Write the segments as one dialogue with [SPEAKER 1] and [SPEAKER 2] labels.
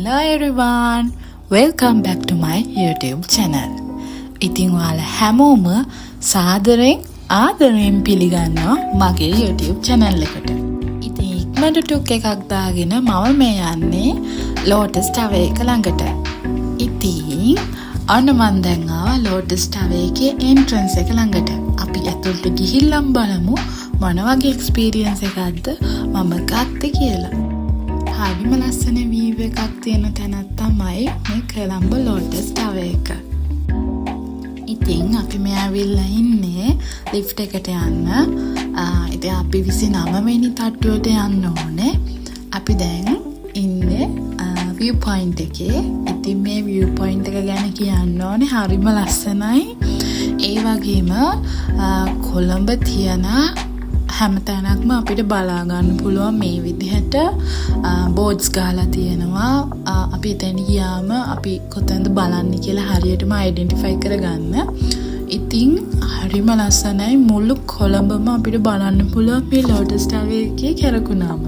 [SPEAKER 1] Hello everyone, welcome back to my YouTube channel. ඉතින් ඔයාලා හැමෝම සාදරයෙන් ආදරයෙන් පිළිගන්නවා මගේ YouTube channel එකට. ඉතින් ඉක්මනට ටුක් එකක් දාගෙන මම මේ යන්නේ Lotus Tower එක ළඟට. ඉතින් අන්න මන් දැන් ආවා Lotus Tower එකේ entrance එක ළඟට. අපි ඇතුළට ගිහිල්ලම් බලමු මොන වගේ experience එකක්ද මම ගත්තේ කියලා. හරිම ලස්සන view එකක් තියෙන තැනක් තමයි මේ කොළඹ Lotus Tower එක. ඉතින් අපි මේ ඇවිල්ලා ඉන්නේ lift එකට යන්න. ඉතින් අපි 29 වෙනි තට්ටුවට යන්න ඕනේ. අපි දැන් ඉන්නේ view point එකේ. ඉතින් මේ view point එක ගැන කියන්න ඕනේ හරිම ලස්සනයි. ඒ වගේම කොළඹ තියෙන හැම තැනක්ම අපිට බලා ගන්න පුළුවන් මේ විදිහට බෝඩ්ස් ගහලා තියෙනවා. අපි එතන ගියාම අපි කොතනද බලන්නේ කියලා හරියටම අයිඩෙන්ටිෆයි කරගන්න. ඉතින් හරිම ලස්සනයි. මුළු කොළඹම අපිට බලන්න පුළුවන් මේ Lotus Tower එකේ කරකුණාම.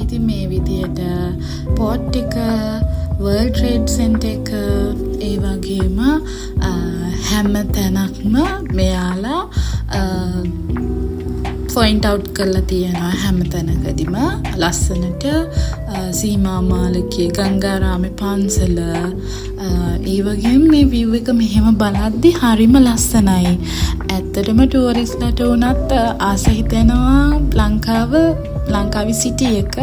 [SPEAKER 1] ඉතින් මේ විදිහට පෝට් එක, World Trade Center එක, ඒ වගේම හැම තැනක්ම මෙයාලා point out කරලා තියෙනවා හැම තැනකදීම ලස්සනට සීමා මාලිගයේ ගංගාරාමේ පන්සල ඒ වගේම මේ view එක මෙහෙම බලද්දි හරිම ලස්සනයි. ඇත්තටම ටූරිස්ට්ලාට උනත් ආස හිතෙනවා ලංකාවේ සිටි එක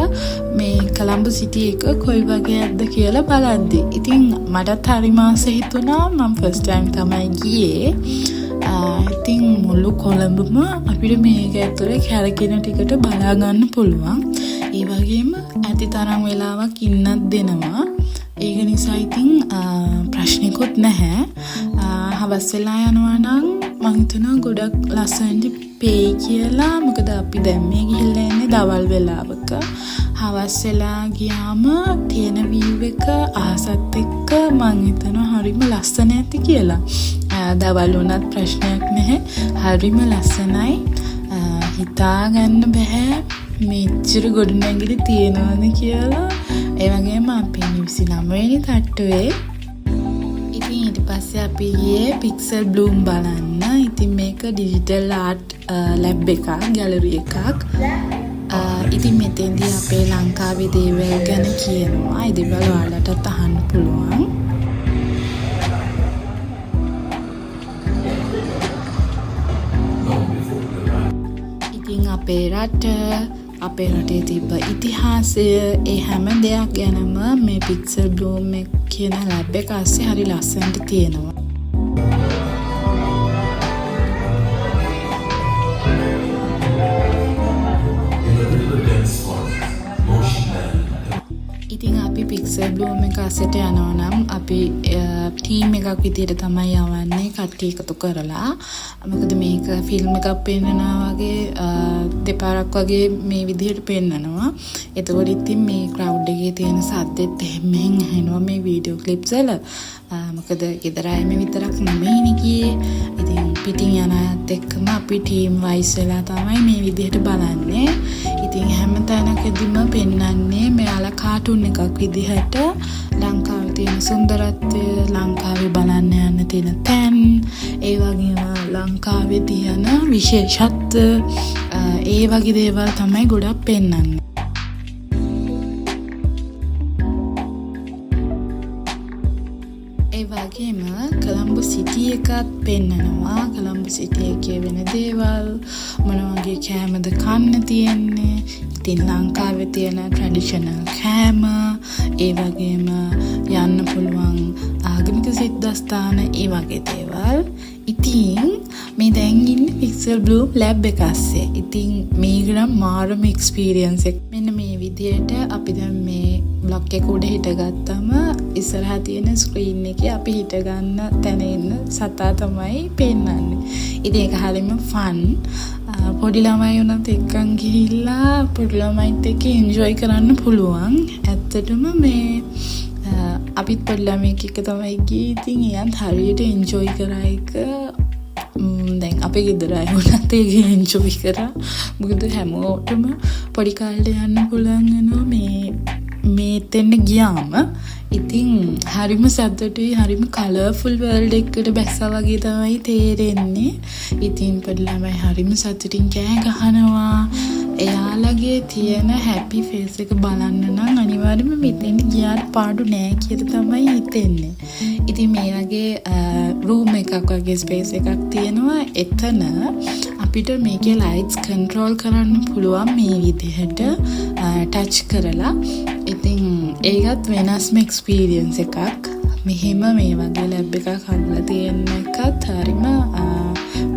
[SPEAKER 1] මේ කොළඹ සිටි එක කොයි වගේද කියලා බලද්දි. ඉතින් මටත් හරිම ආස හිතුණා. මම first time තමයි ගියේ. ඉතින් මුළු කොළඹම අපිට මේක ඇතුලේ කැරකෙන ටිකට බලා ගන්න පුළුවන්. ඒ වගේම ඇති තරම් වෙලාවක් ඉන්නත් දෙනවා. ඒක නිසා ඉතින් ප්‍රශ්නිකුත් නැහැ. හවස් වෙලා යනවා නම් මම හිතනවා ගොඩක් ලස්සනට පේයි කියලා. මොකද අපි දැන් මේ ගිහිල්ලා ඉන්නේ දවල් වෙලාවක. හවස් වෙලා ගියාම තියෙන view එක ආසත් එක්ක මම හිතනවා හරිම ලස්සන ඇති කියලා. දවල් වුණත් ප්‍රශ්නයක් නැහැ. හරිම ලස්සනයි. හිතා ගන්න බෑ මෙච්චර ගොඩනැගිලි තියෙනවද කියලා. ඒ වගේම අපි 29 වෙනි තට්ටුවේ. ඉතින් ඊට පස්සේ අපි ගියේ Pixel Bloom බලන්න. ඉතින් මේක digital art lab එකක්, gallery එකක්. ඉතින් මෙතෙන්දී අපේ ලංකාවේ දේවල් ගැන කියනවා. ඒ දේවල් ඔයාලටත් අහන්න පුළුවන්. අපේ රට, අපේ රටේ තිබ්බ ඉතිහාසය, ඒ හැම දෙයක් ගැනම මේ Pixel Bloom කියන ලැබ් එක ASCII හරි ලස්සනට තියෙනවා. ඉතින් අපි Pixel Bloom එක ASCIIට යනවා නම් අපි ටීම් එකක් විදියට තමයි යවන්නේ කට්ටිය එකතු කරලා. මොකද මේක ෆිල්ම් එකක් පෙන්නනවා වගේ දෙපාරක් වගේ මේ විදිහට පෙන්නනවා. එතකොට ඉතින් මේ ක්‍රවුඩ් එකේ තියෙන සද්දෙත් එහෙම ඇහෙනවා මේ වීඩියෝ ක්ලිප්ස් වල. මොකද ගෙදර අයම විතරක් නෙමෙයිනේ ගියේ. ඉතින් පිටින් යන අයත් එක්කම අපි ටීම් වයිස් වෙලා තමයි මේ විදිහට බලන්නේ. ඉතින් හැම තැනකදීම පෙන්නන්නේ මෙයාලා කාටුන් එකක් විදිහට ලංකාවේ තියෙන සුන්දරත්වය, ලංකාවේ බලන්න යන්න තියෙන තැන්, ඒ වගේම ලංකාවේ තියෙන විශේෂත්ව, ඒ වගේ දේවල් තමයි ගොඩක් පෙන්නන්නේ. ඒ වගේම කොළඹ සිටි එකත් පෙන්නනවා. කොළඹ සිටි එකේ වෙන දේවල්, මොන වගේ කෑමද කන්න තියෙන්නේ. ඉතින් ලංකාවේ තියෙන ට්‍රැඩිෂනල් කෑම, ඒ වගේම යන්න පුළුවන් ආගමික සිද්ධාස්ථාන, ඒ වගේ දේවල්. ඉතින් මේ දැන් ඉන්නේ Pixel Bloom lab එක ASCII. ඉතින් මේක නම් මාරම එක්ස්පීරියන්ස් එක. මෙන්න මේ විදිහට අපි දැන් මේ බ්ලොක් එක උඩ හිටගත්තම ඉස්සරහා තියෙන ස්ක්‍රීන් එකේ අපි හිටගන්න තැන ඉන්න සතා තමයි පෙන්නන්නේ. ඉතින් ඒක හරියම ෆන්. පොඩි ළමයි උනත් එක්කන් ගිහිල්ලා පොඩි ළමයිත් එක්ක එන්ජොයි කරන්න පුළුවන්. ඇත්තටම මේ අපිත් පොඩි ළමයෙක් එක්ක තමයි ගියේ. ඉතින් එයන් හරියට එන්ජොයි කරා එක. දැන් අපේ ගෙදර අය වුණත් ඒක එන්ජොයි කරා. මොකද හැමෝටම පොඩි කාලේ යන්න පුළුවන් වෙනවා මේ මේතෙන්න ගියාම ඉතින් හරිම සතුටුයි හරිම කලර්ෆුල් වර්ල්ඩ් එකකට බැස්සා වගේ තමයි තේරෙන්නේ. ඉතින් පොඩි ළමයි හරිම සතුටින් කෑ ගහනවා. එයාලගේ තියෙන හැපි ෆේස් එක බලන්න නම් අනිවාර්යයෙන්ම මෙතෙන් ගියාට පාඩු නෑ කියලා තමයි හිතෙන්නේ. ඉතින් මේ වගේ රූම් එකක් වගේ ස්පේස් එකක් තියෙනවා. එතන අපිට මේකේ ලයිට්ස් කන්ට්‍රෝල් කරන්න පුළුවන් මේ විදිහට ටච් කරලා. ඉතින් ඒකත් වෙනස්ම එක්ස්පීරියන්ස් එකක්. මෙහෙම මේ වගේ ලැබ් එකක් හදලා තියෙන එකත් හරිම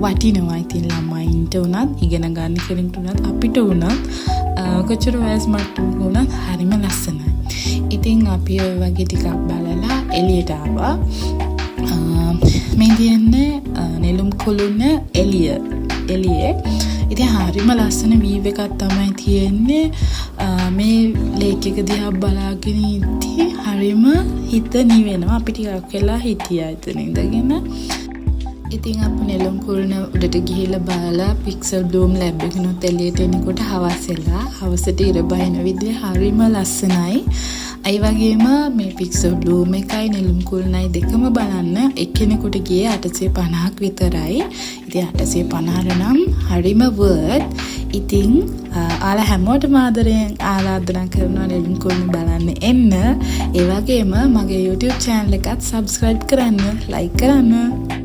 [SPEAKER 1] වටිනවා. ඉතින් ළමයින්ට උනත් ඉගෙන ගන්න කෙනෙක්ට උනත් අපිට උනත් කොච්චර වයස් මට්ටමක උනත් හරිම ලස්සනයි. ඉතින් අපි ඔය වගේ ටිකක් බලලා එළියට ආවා. මේ තියන්නේ නෙළුම් කුළුණ එළියේ. ඉතින් හරිම ලස්සන වීව් එකක් තමයි තියෙන්නේ. මේ ලේක් එක දිහා බලාගෙන ඉඳි හරිම හිත නිවෙනවා. අපි ටිකක් වෙලා හිටියා එතන ඉඳගෙන. ඉතින් අපි නෙළුම් කුළුණ උඩට ගිහිල්ලා බලලා පික්සල් බ්ලූම් ලැබ් එකනොත් එළියට එනකොට හවස් වෙලා හවසට ඉර බහින විදිහ හරිම ලස්සනයි. ඒ වගේම මේ පික්සල් බ්ලූම් එකයි නෙළුම් කුළුණයි දෙකම බලන්න එක්කෙනෙකුට ගියේ 850ක් විතරයි. ඉතින් 850 නම් හරිම වර්ත්. ඉතින් ආලා හැමෝටම ආදරයෙන් ආරාධනා කරනවා නෙළුම් කුළුණ බලන්න එන්න. ඒ වගේම මගේ YouTube channel එකත් subscribe කරන්න, like කරන්න.